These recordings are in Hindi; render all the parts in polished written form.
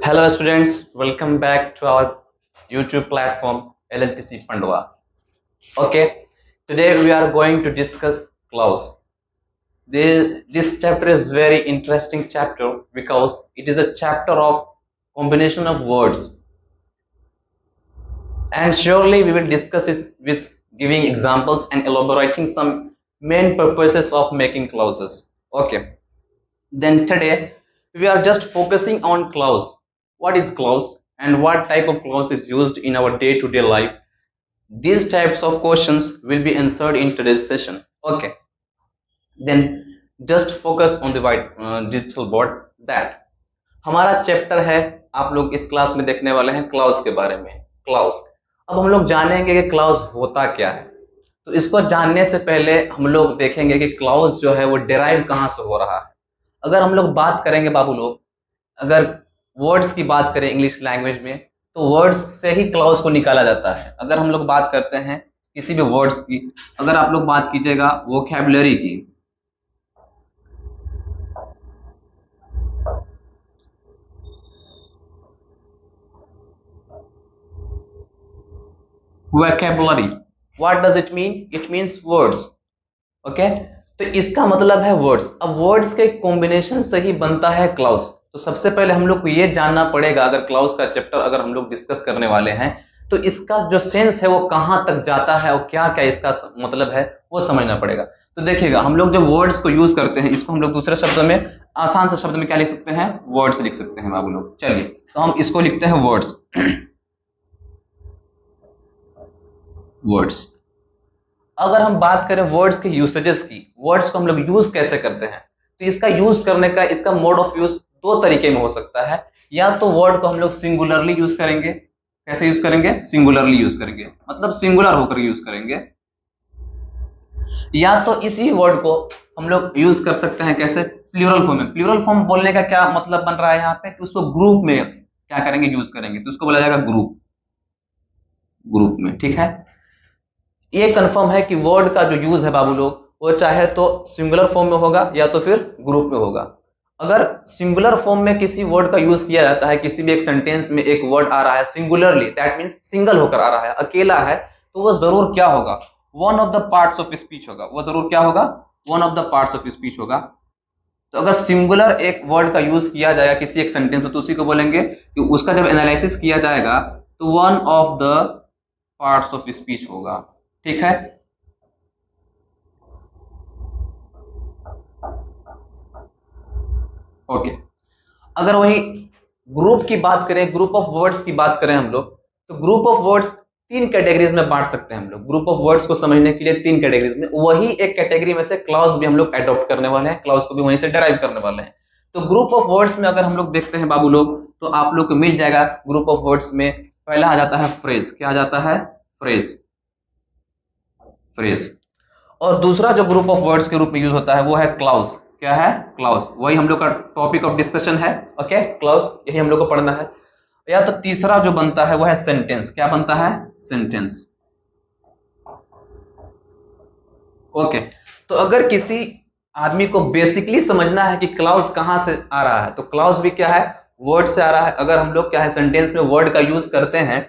Hello students, welcome back to our YouTube platform LLTC Fundwa. Okay, today we are going to discuss clause. This chapter is very interesting chapter because it is a chapter of combination of words, and surely we will discuss it with giving examples and elaborating some main purposes of making clauses. Okay, then today we are just focusing on clause. What is clause and what type of clause is used in our day-to-day life? These types of questions will be answered in today's session. Okay, then just focus on the white digital board that हमारा चैप्टर है, आप लोग इस क्लास में देखने वाले हैं क्लाउज के बारे में। क्लाउज, अब हम लोग जानेंगे कि क्लाउज होता क्या है। तो इसको जानने से पहले हम लोग देखेंगे कि क्लाउज जो है वो डिराइव कहाँ से हो रहा है। अगर हम लोग बात करेंगे बाबू लोग, अगर वर्ड्स की बात करें इंग्लिश लैंग्वेज में, तो वर्ड्स से ही क्लाउज को निकाला जाता है। अगर हम लोग बात करते हैं किसी भी वर्ड्स की, अगर आप लोग बात कीजिएगा वोकैबुलरी की, vocabulary, what does it mean? It means words. Okay, तो इसका मतलब है वर्ड्स। अब वर्ड्स के कॉम्बिनेशन से ही बनता है क्लाउज। तो सबसे पहले हम लोग को ये जानना पड़ेगा, अगर क्लाउज का चैप्टर अगर हम लोग डिस्कस करने वाले हैं, तो इसका जो सेंस है वो कहां तक जाता है और क्या क्या इसका मतलब है वो समझना पड़ेगा। तो देखिएगा, हम लोग जब वर्ड्स को यूज करते हैं, इसको हम लोग दूसरे शब्दों में, आसान से शब्द में क्या लिख सकते हैं? वर्ड्स लिख सकते हैं बाबू लोग। चलिए, तो हम इसको लिखते हैं वर्ड्स। वर्ड्स। अगर हम बात करें वर्ड्स के यूसेजेस की, वर्ड्स को हम लोग यूज कैसे करते हैं, तो इसका यूज करने का, इसका मोड ऑफ यूज दो तरीके में हो सकता है। या तो वर्ड को हम लोग सिंगुलरली यूज करेंगे। कैसे यूज करेंगे? सिंगुलरली यूज करेंगे, मतलब सिंगुलर होकर यूज करेंगे। या तो इसी वर्ड को हम लोग यूज कर सकते हैं कैसे? प्लूरल फॉर्म में। प्लूरल फॉर्म बोलने का क्या मतलब बन रहा है यहाँ पे, कि उसको ग्रुप में क्या करेंगे? यूज करेंगे, तो उसको बोला जाएगा ग्रुप। ग्रुप में, ठीक है। ये कंफर्म है कि वर्ड का जो यूज है बाबू लोग, वो चाहे तो सिंगुलर फॉर्म में होगा या तो फिर ग्रुप में होगा। अगर सिंगुलर फॉर्म में किसी वर्ड का यूज किया जाता है, किसी भी एक सेंटेंस में एक वर्ड आ रहा है सिंगुलरली, दैट मींस सिंगल होकर आ रहा है, अकेला है, तो वो जरूर क्या होगा? One of the parts of speech होगा। वो जरूर क्या होगा? One of the parts of speech होगा। तो अगर सिंगुलर एक वर्ड का यूज किया जाएगा किसी एक सेंटेंस में, तो उसी को बोलेंगे कि उसका जब एनालिसिस किया जाएगा तो one of the parts of speech होगा। ठीक है। ओके, अगर वही ग्रुप की बात करें, ग्रुप ऑफ वर्ड्स की बात करें हम लोग, तो ग्रुप ऑफ वर्ड्स तीन कैटेगरीज में बांट सकते हैं हम लोग। ग्रुप ऑफ वर्ड्स को समझने के लिए तीन कैटेगरीज में, वही एक कैटेगरी में से क्लाउज भी हम लोग एडॉप्ट करने वाले हैं, क्लाउज को भी वहीं से डिराइव करने वाले हैं। तो ग्रुप ऑफ वर्ड्स में अगर हम लोग देखते हैं बाबू लोग, तो आप लोग को मिल जाएगा ग्रुप ऑफ वर्ड्स में पहला आ जाता है फ्रेज। क्या आ जाता है? फ्रेज। फ्रेज। और दूसरा जो ग्रुप ऑफ वर्ड्स के रूप में यूज होता है वो है क्लाउज। क्या है? क्लाउज। वही हम लोग का टॉपिक ऑफ डिस्कशन है। ओके, क्लाउज, यही हम लोग को पढ़ना है। या तो तीसरा जो बनता है वो है सेंटेंस। क्या बनता है? सेंटेंस। ओके, तो अगर किसी आदमी को बेसिकली समझना है कि क्लाउज कहां से आ रहा है, तो क्लाउज भी क्या है? वर्ड से आ रहा है। अगर हम लोग क्या है सेंटेंस में वर्ड का यूज करते हैं,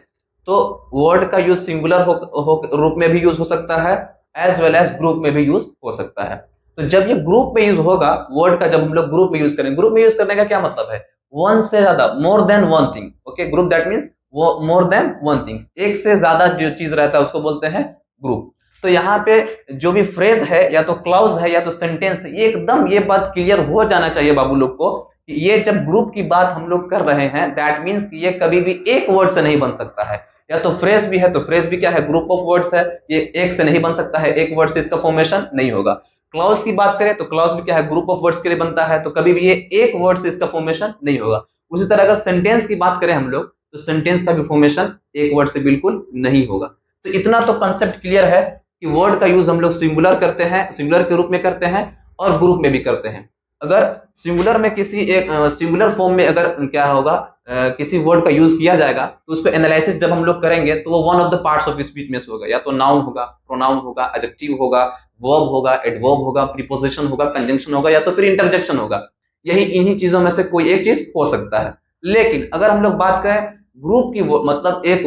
तो वर्ड का यूज सिंगुलर रूप में भी यूज हो सकता है, एज वेल एज ग्रुप में भी यूज हो सकता है। तो जब ये ग्रुप में यूज होगा वर्ड का, जब हम लोग ग्रुप में यूज करेंगे, ग्रुप में यूज करने का क्या मतलब है? वन से ज्यादा, more than one thing. Okay, group that means more than one things, एक से ज्यादा जो चीज रहता है उसको बोलते हैं ग्रुप। तो यहाँ पे जो भी फ्रेज है, या तो क्लाउज है या तो सेंटेंस है, एकदम ये बात क्लियर हो जाना चाहिए बाबू लोग को कि ये जब ग्रुप की बात हम लोग कर रहे हैं, दैट मीन्स कि ये कभी भी एक वर्ड से नहीं बन सकता है। या तो फ्रेज भी है, तो फ्रेज भी क्या है? ग्रुप ऑफ वर्ड्स है, ये एक से नहीं बन सकता है, एक वर्ड से इसका फॉर्मेशन नहीं होगा। क्लाउज की बात करें तो क्लाउज भी क्या है? ग्रुप ऑफ वर्ड्स के लिए बनता है, तो कभी भी ये एक वर्ड से इसका फॉर्मेशन नहीं होगा। उसी तरह अगर सेंटेंस की बात करें हम लोग, तो सेंटेंस का भी फॉर्मेशन एक वर्ड से बिल्कुल नहीं होगा। तो इतना तो कंसेप्ट क्लियर है कि वर्ड का यूज हम लोग सिंगुलर करते हैं, सिंगुलर के रूप में करते हैं, और ग्रुप में भी करते हैं। अगर सिंगुलर में किसी एक सिंगुलर फॉर्म में अगर क्या होगा, किसी वर्ड का यूज किया जाएगा, तो उसको एनालिसिस जब हम लोग करेंगे तो वो one of the parts of speech में से होगा। या तो नाउन होगा, प्रोनाउन होगा, एडजेक्टिव होगा, वर्ब होगा, एडवर्ब होगा, प्रीपोजिशन होगा, कंजंक्शन होगा, या तो फिर इंटरजेक्शन होगा। यही इन्हीं चीजों में से कोई एक चीज हो सकता है। लेकिन अगर हम लोग बात करें ग्रुप की, मतलब एक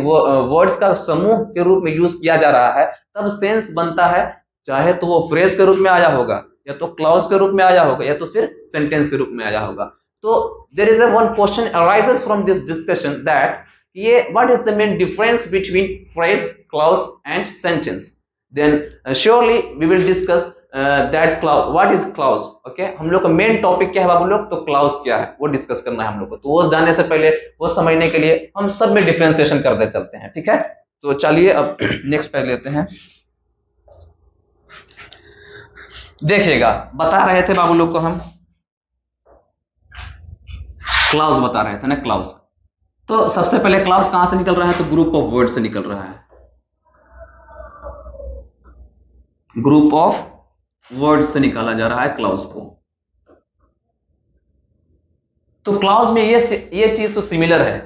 वर्ड्स का समूह के रूप में यूज किया जा रहा है, तब सेंस बनता है, चाहे तो वो फ्रेज के रूप में आया होगा, या तो क्लॉज के रूप में आया होगा, या तो फिर सेंटेंस के रूप में आया होगा। तो there is a one question arises from this discussion that ये what is the main difference between phrase, clause and sentence. Then surely we will discuss that clause, what is clause. Okay, हम लोग का मेन टॉपिक क्या है बाबू लोग, तो क्लाउज क्या है वो डिस्कस करना है हम लोग को। तो वो जानने से पहले, वो समझने के लिए हम सब में डिफरेंशिएशन करते चलते हैं, ठीक है। तो चलिए अब नेक्स्ट पढ़ लेते हैं। देखिएगा, बता रहे थे बाबू लोग को हम क्लाउज बता रहे थे ना, क्लाउज। तो सबसे पहले क्लाउज कहां से निकल रहा है, तो ग्रुप ऑफ वर्ड से निकल रहा है, ग्रुप ऑफ वर्ड से निकाला जा रहा है क्लाउज को। तो क्लाउज में ये चीज तो सिमिलर है,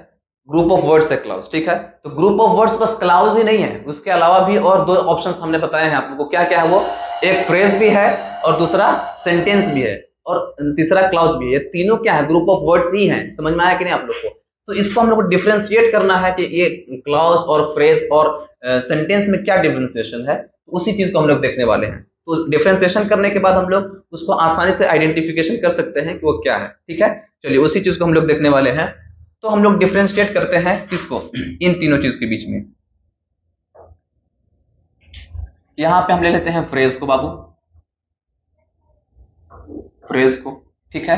ग्रुप ऑफ वर्ड्स है क्लाउज, ठीक है। तो ग्रुप ऑफ वर्ड्स बस क्लाउज ही नहीं है, उसके अलावा भी और दो ऑप्शंस हमने बताए हैं आप लोगों को। क्या क्या है वो, एक फ्रेज भी है और दूसरा सेंटेंस भी है और तीसरा क्लाउज भी है। ये तीनों क्या है, ग्रुप ऑफ वर्ड्स ही हैं। समझ में आया कि नहीं आप लोग को। तो इसको हम लोग को डिफरेंशिएट करना है कि ये क्लाउज और फ्रेज और सेंटेंस में क्या डिफरेंशिएशन है, उसी चीज को हम लोग देखने वाले हैं। तो डिफरेंशिएशन करने के बाद हम लोग उसको आसानी से आइडेंटिफिकेशन कर सकते हैं कि वो क्या है, ठीक है। चलिए उसी चीज को हम लोग देखने वाले हैं। तो हम लोग डिफरेंशिएट करते हैं किसको, इन तीनों चीज के बीच में। यहां पे हम ले लेते हैं फ्रेज को बाबू, फ्रेज को, ठीक है।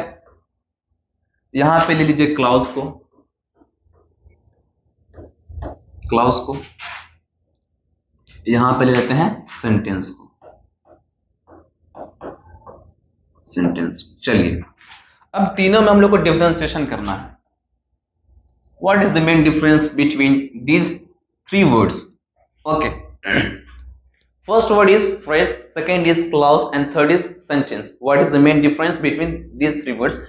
यहां पे ले लीजिए क्लाउज को, क्लाउज को। यहां पे ले लेते हैं सेंटेंस को, सेंटेंस। चलिए अब तीनों में हम लोग को डिफरेंशिएशन करना है। What is the main difference between these three words? Okay. First word is phrase, second is clause, and third is sentence. What is the main difference between these three words?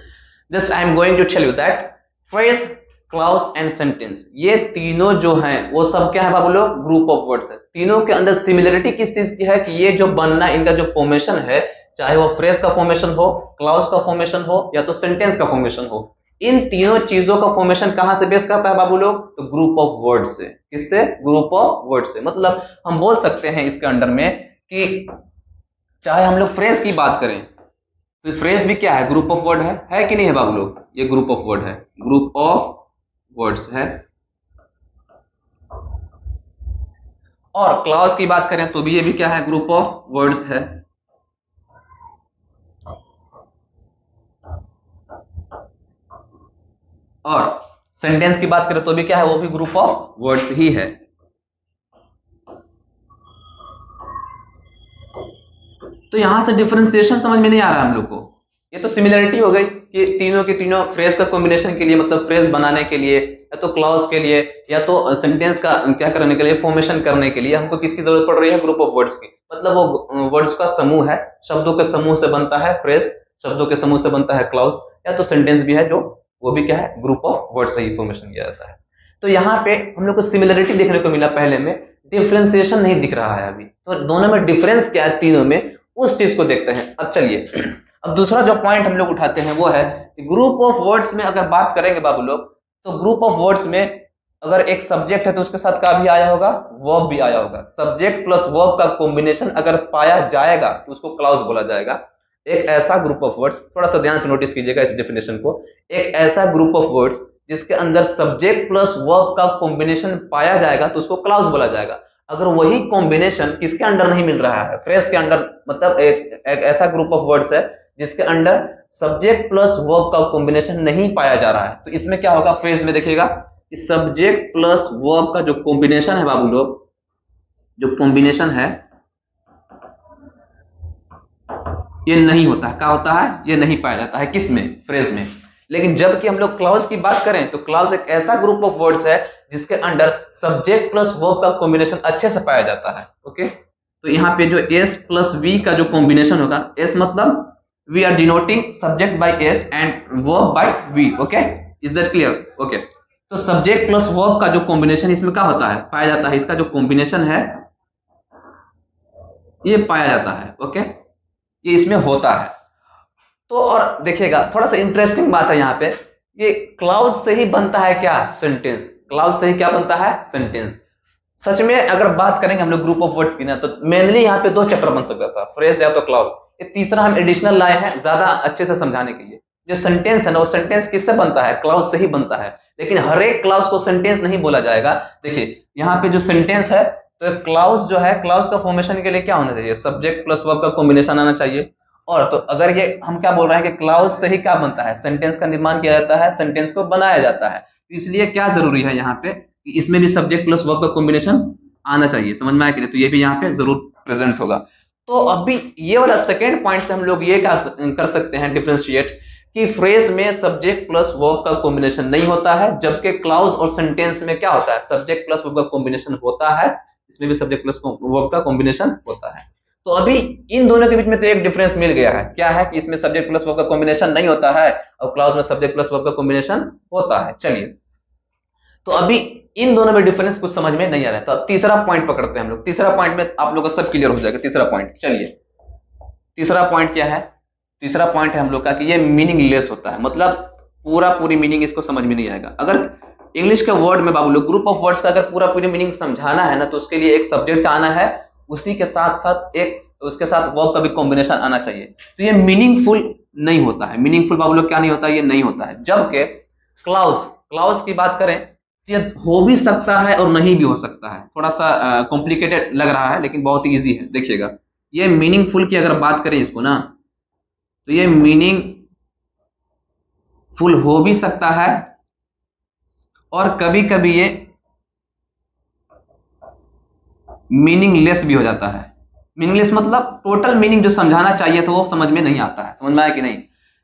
Just I am going to tell you that phrase, clause and sentence, ये तीनों जो हैं वो सब क्या है बाबू लोग, ग्रुप ऑफ वर्ड्स है। तीनों के अंदर सिमिलरिटी किस चीज की है कि ये जो बनना, इनका जो फॉर्मेशन है, चाहे वो फ्रेज का फॉर्मेशन हो, क्लाउज का फॉर्मेशन हो, या तो सेंटेंस का फॉर्मेशन हो, इन तीनों चीजों का फॉर्मेशन कहां से बेस करता है बाबू लोग, तो ग्रुप ऑफ वर्ड से। किससे, ग्रुप ऑफ वर्ड से। मतलब हम बोल सकते हैं इसके अंडर में कि चाहे हम लोग फ्रेज की बात करें तो फ्रेज भी क्या है, ग्रुप ऑफ वर्ड है कि नहीं है बाबू लोग, ये ग्रुप ऑफ वर्ड है, ग्रुप ऑफ वर्ड्स है। और क्लाउज की बात करें तो भी ये भी क्या है, ग्रुप ऑफ वर्ड्स है। और सेंटेंस की बात करें तो भी क्या है, वो भी ग्रुप ऑफ वर्ड्स ही है। तो यहां से डिफरेंशिएशन समझ में नहीं आ रहा है हम लोग को। ये तो सिमिलरिटी हो गई कि तीनों के तीनों फ्रेज का कॉम्बिनेशन के लिए, मतलब फ्रेज बनाने के लिए, या तो क्लॉज के लिए, या तो सेंटेंस का क्या करने के लिए, फॉर्मेशन करने के लिए हमको किसकी जरूरत पड़ रही है, ग्रुप ऑफ वर्ड्स की। मतलब वो वर्ड्स का समूह है, शब्दों के समूह से बनता है फ्रेज, शब्दों के समूह से बनता है क्लॉज, या तो सेंटेंस भी है जो वो भी क्या है, ग्रुप ऑफ वर्ड से ही फॉर्मेशन किया जाता है। तो यहाँ पे हम लोग को सिमिलरिटी देखने को मिला, पहले में डिफरेंशिएशन नहीं दिख रहा है अभी। तो दोनों में डिफरेंस क्या है तीनों में, उस चीज को देखते हैं। अब चलिए, अब दूसरा जो पॉइंट हम लोग उठाते हैं वो है कि ग्रुप ऑफ वर्ड्स में अगर बात करेंगे बाबू लोग, तो ग्रुप ऑफ वर्ड्स में अगर एक सब्जेक्ट है तो उसके साथ क्या भी आया होगा, वर्ब भी आया होगा। सब्जेक्ट प्लस वर्ब का कॉम्बिनेशन अगर पाया जाएगा तो उसको क्लॉज बोला जाएगा। एक ऐसा ग्रुप ऑफ वर्ड्स, थोड़ा सा ध्यान से नोटिस कीजिएगा इस डेफिनेशन को, एक ऐसा ग्रुप ऑफ वर्ड्स जिसके अंदर सब्जेक्ट प्लस वर्ब का कॉम्बिनेशन पाया जाएगा तो उसको क्लॉज बोला जाएगा। अगर वही कॉम्बिनेशन किसके अंडर नहीं मिल रहा है, फ्रेज के अंडर, मतलब एक ऐसा ग्रुप ऑफ वर्ड्स है जिसके अंडर सब्जेक्ट प्लस वर्ब का कॉम्बिनेशन नहीं पाया जा रहा है, तो इसमें क्या होगा, फ्रेज में देखिएगा कि सब्जेक्ट प्लस वर्ब का जो कॉम्बिनेशन है बाबू लोग, जो कॉम्बिनेशन है ये नहीं होता है। क्या होता है, ये नहीं पाया जाता है किसमें, फ्रेज में। लेकिन जबकि हम लोग क्लॉज की बात करें तो क्लॉज एक ऐसा ग्रुप ऑफ वर्ड्स है जिसके अंडर सब्जेक्ट प्लस वर्ब का कॉम्बिनेशन अच्छे से पाया जाता है। ओके, तो यहाँ पे जो एस प्लस वी का जो कॉम्बिनेशन होगा, एस मतलब we are denoting subject by S and verb by V. Okay, is that clear? Okay, तो सब्जेक्ट प्लस वर्ब का जो कॉम्बिनेशन इसमें क्या होता है, पाया जाता है। इसका जो कॉम्बिनेशन है ये पाया जाता है। ओके, ये इसमें होता है। तो और देखिएगा, थोड़ा सा इंटरेस्टिंग बात है यहाँ पे, ये क्लाउड से ही बनता है क्या? सेंटेंस। क्लाउड से ही क्या बनता है? सेंटेंस। सच में अगर बात करेंगे हम लोग ग्रुप ऑफ वर्ड्स की ना, तो मेनली यहाँ पे दो चैप्टर बन सकता था, फ्रेज या तो क्लाउज। ये तीसरा हम एडिशनल लाए हैं ज्यादा अच्छे से समझाने के लिए। जो सेंटेंस है ना, वो सेंटेंस किससे बनता है? क्लाउज से ही बनता है। लेकिन हर एक क्लाउज को सेंटेंस नहीं बोला जाएगा। देखिए यहाँ पे जो सेंटेंस है, तो क्लाउज जो है, क्लाउज का फॉर्मेशन के लिए क्या होना चाहिए? सब्जेक्ट प्लस वर्ब का कॉम्बिनेशन आना चाहिए। और तो अगर ये हम क्या बोल रहे हैं कि क्लाउज से ही क्या बनता है? सेंटेंस का निर्माण किया जाता है, सेंटेंस को बनाया जाता है। तो इसलिए क्या जरूरी है यहाँ पे कि इसमें भी सब्जेक्ट प्लस वर्ब का कॉम्बिनेशन आना चाहिए। समझ में आया कि नहीं? तो ये भी यहाँ पे जरूर प्रेजेंट होगा। तो अभी ये वाला सेकेंड पॉइंट से हम लोग ये कर सकते हैं डिफरेंशिएट कि फ्रेज में सब्जेक्ट प्लस वर्ब का कॉम्बिनेशन नहीं होता है, जबकि क्लाउज और सेंटेंस में क्या होता है? सब्जेक्ट प्लस वर्ब का कॉम्बिनेशन होता है। इसमें भी सब्जेक्ट प्लस वर्ब का कॉम्बिनेशन होता है। तो अभी इन दोनों के बीच में तो एक डिफरेंस मिल गया है। क्या है? कि इसमें सब्जेक्ट प्लस वर्ब का कॉम्बिनेशन नहीं होता है और क्लाउज में सब्जेक्ट प्लस वर्ब का कॉम्बिनेशन होता है। चलिए, तो अभी इन दोनों में डिफरेंस कुछ समझ में नहीं आ रहा है, तो अब तीसरा पॉइंट पकड़ते हैं हम लोग। तीसरा पॉइंट में आप लोगों को सब क्लियर हो जाएगा। तीसरा पॉइंट, चलिए, तीसरा पॉइंट क्या है? तीसरा पॉइंट है हम लोग का कि ये मीनिंगलेस होता है, मतलब पूरी मीनिंग इसको समझ में नहीं आएगा। अगर इंग्लिश के वर्ड में बाबू लोग ग्रुप ऑफ वर्ड्स का अगर पूरी मीनिंग समझाना है ना, तो उसके लिए एक सब्जेक्ट आना है, उसी के साथ साथ एक उसके साथ वर्ब का भी कॉम्बिनेशन आना चाहिए। तो ये मीनिंगफुल नहीं होता है। मीनिंगफुल बाबू लोग क्या नहीं होता? ये नहीं होता है। जबकि क्लाउज, क्लाउज की बात करें तो ये हो भी सकता है और नहीं भी हो सकता है। थोड़ा सा कॉम्प्लिकेटेड लग रहा है, लेकिन बहुत ही ईजी है। देखिएगा, ये मीनिंगफुल की अगर बात करें इसको ना, तो ये मीनिंगफुल हो भी सकता है और कभी कभी ये मीनिंगलेस भी हो जाता है। मीनिंगलेस मतलब टोटल मीनिंग जो समझाना चाहिए तो वो समझ में नहीं आता है। समझ में आया कि नहीं?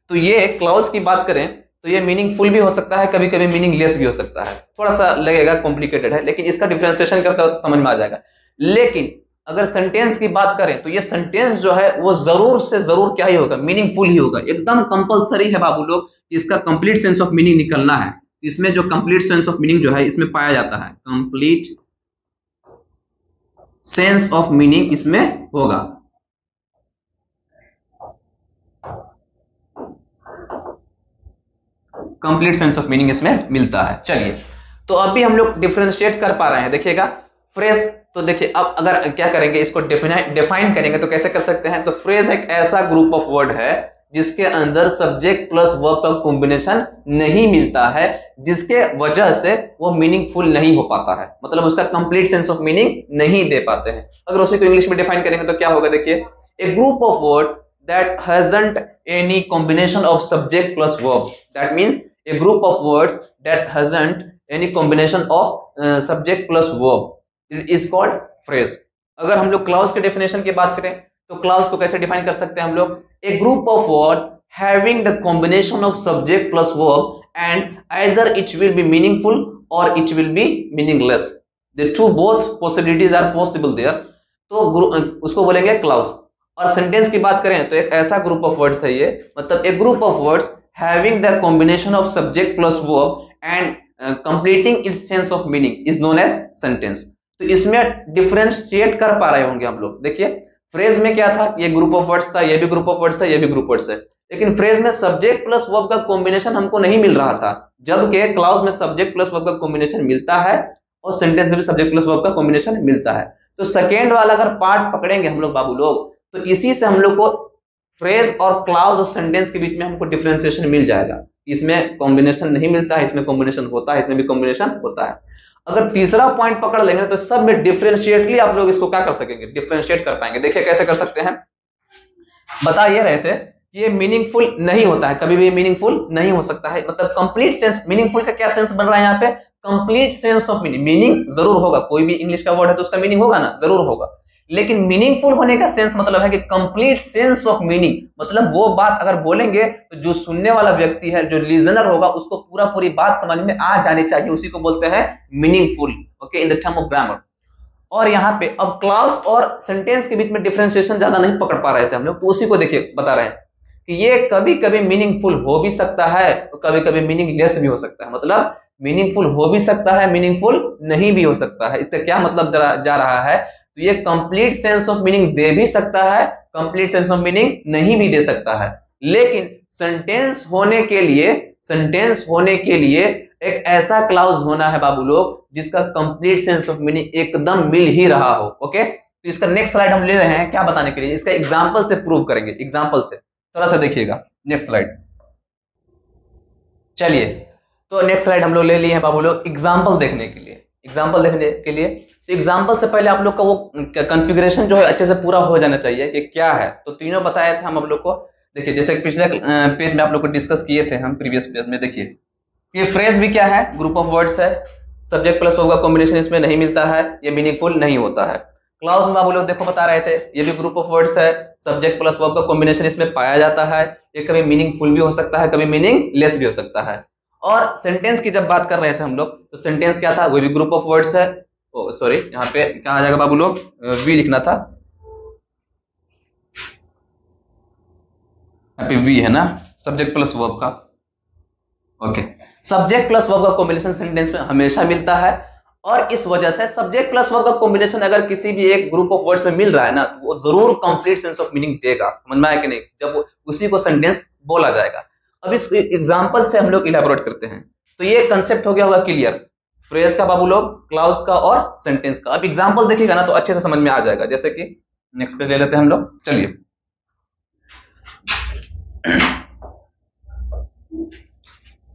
तो ये क्लाउज की बात करें तो ये मीनिंगफुल भी हो सकता है, कभी कभी मीनिंगलेस भी हो सकता है। थोड़ा सा लगेगा कॉम्प्लिकेटेड है, लेकिन इसका डिफरेंशिएशन करते वक्त समझ में आ जाएगा। लेकिन अगर सेंटेंस की बात करें तो ये सेंटेंस जो है वो जरूर से जरूर क्या ही होगा? मीनिंगफुल ही होगा। एकदम कंपलसरी है बाबू लोग, इसका कंप्लीट सेंस ऑफ मीनिंग निकलना है। इसमें जो कंप्लीट सेंस ऑफ मीनिंग जो है इसमें पाया जाता है, कंप्लीट सेंस ऑफ मीनिंग इसमें होगा। कंप्लीट सेंस ऑफ मीनिंग इसमें मिलता है। चलिए, तो अभी हम लोग डिफरेंशिएट कर पा रहे हैं। देखिएगा, फ्रेज, तो देखिए अब अगर क्या करेंगे, इसको डिफाइन करेंगे तो कैसे कर सकते हैं? तो फ्रेज एक ऐसा ग्रुप ऑफ वर्ड है जिसके अंदर सब्जेक्ट प्लस वर्ब का कॉम्बिनेशन नहीं मिलता है, जिसके वजह से वो मीनिंगफुल नहीं हो पाता है, मतलब उसका कंप्लीट सेंस ऑफ मीनिंग नहीं दे पाते हैं। अगर उसी को इंग्लिश में डिफाइन करेंगे तो क्या होगा? देखिए, a group of word that hasn't any combination of subject plus verb. That means a group of words that hasn't any combination of subject plus verb. It is called phrase. अगर हम लोग क्लाउज के डेफिनेशन की बात करें तो क्लाउज को कैसे डिफाइन कर सकते हैं हम लोग? A group of word having the combination of subject plus verb and either it will be meaningful or it will be meaningless. The two both possibilities are possible there. तो उसको बोलेंगे क्लाउज। और सेंटेंस की बात करें तो एक ऐसा ग्रुप ऑफ वर्ड्स है ये, मतलब एक group of words having the combination of subject plus verb and completing its sense of meaning is known as sentence. तो इसमें डिफरेंशिएट कर पा रहे होंगे हम लोग। देखिए, फ्रेज में क्या था? ये ग्रुप ऑफ वर्ड्स था, ये भी ग्रुप ऑफ वर्ड्स है, ये भी ग्रुप वर्ड्स है, लेकिन फ्रेज में सब्जेक्ट प्लस वर्ब का कॉम्बिनेशन हमको नहीं मिल रहा था, जबकि क्लाउज में सब्जेक्ट प्लस वर्ब का कॉम्बिनेशन मिलता है और सेंटेंस में भी सब्जेक्ट प्लस वर्ब का कॉम्बिनेशन मिलता है। तो सेकेंड वाला अगर पार्ट पकड़ेंगे हम लोग बाबू लोग, तो इसी से हम लोग को फ्रेज और क्लाउज और सेंटेंस के बीच में हमको डिफरेंशिएशन मिल जाएगा। इसमें कॉम्बिनेशन नहीं मिलता है, इसमें कॉम्बिनेशन होता है, इसमें भी कॉम्बिनेशन होता है। अगर तीसरा पॉइंट पकड़ लेंगे तो सब में डिफरेंशिएटली आप लोग इसको क्या कर सकेंगे? डिफरेंशिएट कर पाएंगे। देखिए कैसे कर सकते हैं, बता ये रहे थे कि ये मीनिंगफुल नहीं होता है, कभी भी मीनिंगफुल नहीं हो सकता है। मतलब कंप्लीट सेंस, मीनिंगफुल का क्या सेंस बन रहा है यहाँ पे? Complete sense of meaning. Meaning जरूर होगा, कोई भी इंग्लिश का वर्ड है तो उसका मीनिंग होगा ना, जरूर होगा, लेकिन मीनिंगफुल होने का सेंस मतलब है कि कंप्लीट सेंस ऑफ मीनिंग, मतलब वो बात अगर बोलेंगे तो जो सुनने वाला व्यक्ति है, जो लिजनर होगा, उसको पूरी बात समझ में आ जानी चाहिए, उसी को बोलते हैं meaningful. Okay, in the term of grammar. और यहाँ पे अब क्लाउज और सेंटेंस के बीच में डिफरेंशिएशन ज्यादा नहीं पकड़ पा रहे थे हम लोग, तो उसी को देखिए बता रहे हैं कि ये कभी कभी मीनिंगफुल हो भी सकता है तो कभी कभी मीनिंगलेस भी हो सकता है। मतलब मीनिंगफुल हो भी सकता है, मीनिंगफुल नहीं भी हो सकता है। इसका क्या मतलब जा रहा है? तो ये कंप्लीट सेंस ऑफ मीनिंग दे भी सकता है, कंप्लीट सेंस ऑफ मीनिंग नहीं भी दे सकता है। लेकिन सेंटेंस होने के लिए सेंटेंस होने के लिए एक ऐसा क्लाउज होना है बाबू लोग जिसका कंप्लीट सेंस ऑफ मीनिंग एकदम मिल ही रहा हो। ओके, तो इसका नेक्स्ट स्लाइड हम ले रहे हैं क्या बताने के लिए, इसका एग्जांपल से प्रूव करेंगे, एग्जांपल से। थोड़ा सा देखिएगा नेक्स्ट स्लाइड। चलिए, तो नेक्स्ट स्लाइड हम लोग ले लिए हैं बाबू लोग एग्जांपल देखने के लिए, एग्जांपल देखने के लिए। तो एग्जांपल से पहले आप लोग का वो कॉन्फ़िगरेशन जो है अच्छे से पूरा हो जाना चाहिए कि क्या है। तो तीनों बताए थे हम आप लोग को। देखिए, जैसे पिछले पेज में आप लोग को डिस्कस किए थे हम, प्रीवियस पेज में। देखिए, ये फ्रेज भी क्या है, ग्रुप ऑफ वर्ड्स है। सब्जेक्ट प्लस वर्ब का कॉम्बिनेशन इसमें नहीं मिलता है, ये मीनिंगफुल नहीं होता है। क्लाउज में बाबू लोग देखो बता रहे थे, ये भी ग्रुप ऑफ वर्ड्स है, सब्जेक्ट प्लस वर्ब का कॉम्बिनेशन इसमें पाया जाता है। ये कभी मीनिंगफुल भी हो सकता है, कभी मीनिंगलेस भी हो सकता है। और सेंटेंस की जब बात कर रहे थे हम लोग, तो सेंटेंस क्या था, वो भी ग्रुप ऑफ वर्ड्स है। ओ सॉरी, यहाँ पे क्या आ जाएगा बाबू लोग, वी लिखना था, यहाँ पे वी है ना, सब्जेक्ट प्लस वर्ब का। ओके, सब्जेक्ट प्लस वर्ब का कॉम्बिनेशन सेंटेंस में हमेशा मिलता है, और इस वजह से सब्जेक्ट प्लस वर्ब का कॉम्बिनेशन अगर किसी भी एक ग्रुप ऑफ वर्ड्स में मिल रहा है ना, तो वो जरूर कंप्लीट सेंस ऑफ मीनिंग देगा। समझ में आया कि नहीं, जब उसी को सेंटेंस बोला जाएगा। अब इस एग्जांपल से हम लोग इलैबोरेट करते हैं। तो ये कंसेप्ट हो गया होगा क्लियर, फ्रेज का बाबू लोग, क्लाउज का और सेंटेंस का। अब एग्जांपल देखिएगा ना तो अच्छे से समझ में आ जाएगा। जैसे कि नेक्स्ट पेज ले लेते हैं हम लोग। चलिए,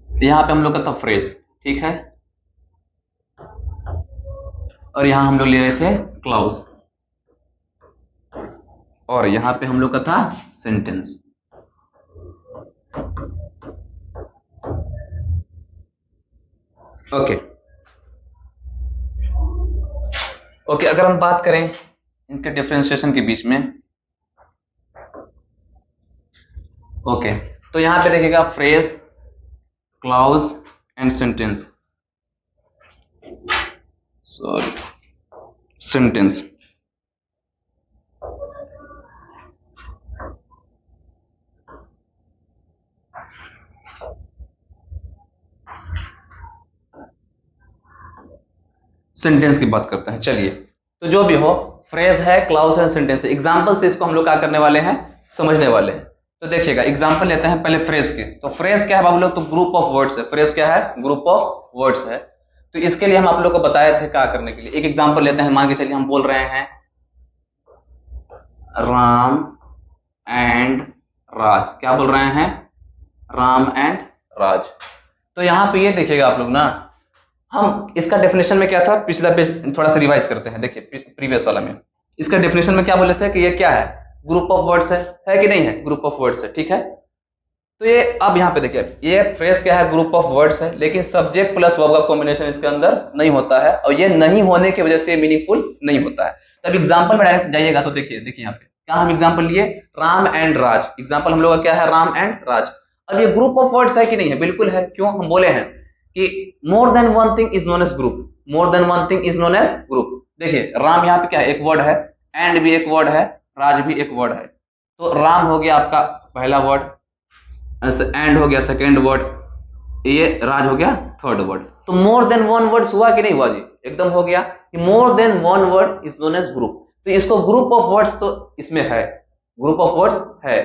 यहाँ पे हम लोग का था फ्रेज, ठीक है, और यहां हम लोग ले रहे थे क्लाउज, और यहां पे हम लोग का था सेंटेंस। ओके ओके, अगर हम बात करें इनके डिफरेंशिएशन के बीच में, ओके, तो यहां पे देखिएगा phrase, clause and sentence, sorry sentence. Sentence की बात करते हैं। चलिए, तो जो भी हो, फ्रेज है, क्लाउज है, सेंटेंस है। एग्जांपल से इसको हम लोग क्या करने वाले हैं, समझने वाले हैं। तो देखिएगा, एग्जांपल लेते हैं पहले फ्रेज के। तो फ्रेज क्या है बाबू लोग, तो ग्रुप ऑफ वर्ड्स है। फ्रेज क्या है, ग्रुप ऑफ वर्ड्स है। तो इसके लिए हम आप लोग को बताए थे क्या करने के लिए। एक एग्जांपल लेते हैं, मान के चलिए हम बोल रहे हैं राम एंड राज। क्या बोल रहे हैं, राम एंड राज। तो यहां पे ये देखिएगा आप लोग ना, हम इसका डेफिनेशन में क्या था, पिछला पेज थोड़ा सा रिवाइज करते हैं। देखिए, प्रीवियस वाला में इसका डेफिनेशन में क्या बोले थे कि ये क्या है, ग्रुप ऑफ वर्ड्स है कि नहीं है, ग्रुप ऑफ वर्ड्स है, ठीक है। तो ये अब यहाँ पे देखिए, ये फ्रेज क्या है, ग्रुप ऑफ वर्ड्स है, लेकिन सब्जेक्ट प्लस वर्ब का कॉम्बिनेशन इसके अंदर नहीं होता है, और ये नहीं होने की वजह से मीनिंगफुल नहीं होता है। तब एग्जाम्पल में डायरेक्ट जाइएगा तो देखिए, यहाँ पे क्या हम एग्जाम्पल लिए, राम एंड राज। एग्जाम्पल हम लोग का क्या है, राम एंड राज। अब ये ग्रुप ऑफ वर्ड्स है कि नहीं है, बिल्कुल है। क्यों, हम बोले हैं कि more than one thing is known age group, more than one thing is known age group. देखिए, राम यहाँ पे क्या है, एक वर्ड है, एंड भी एक वर्ड है, राज भी एक वर्ड है। तो राम हो गया आपका पहला वर्ड, एंड हो गया सेकेंड वर्ड, ये राज हो गया थर्ड वर्ड। तो मोर देन वन वर्ड्स हुआ कि नहीं हुआ जी, एकदम हो गया कि more than one word is known age group. तो इसको ग्रुप ऑफ वर्ड्स तो इसमें है, ग्रुप ऑफ वर्ड्स है।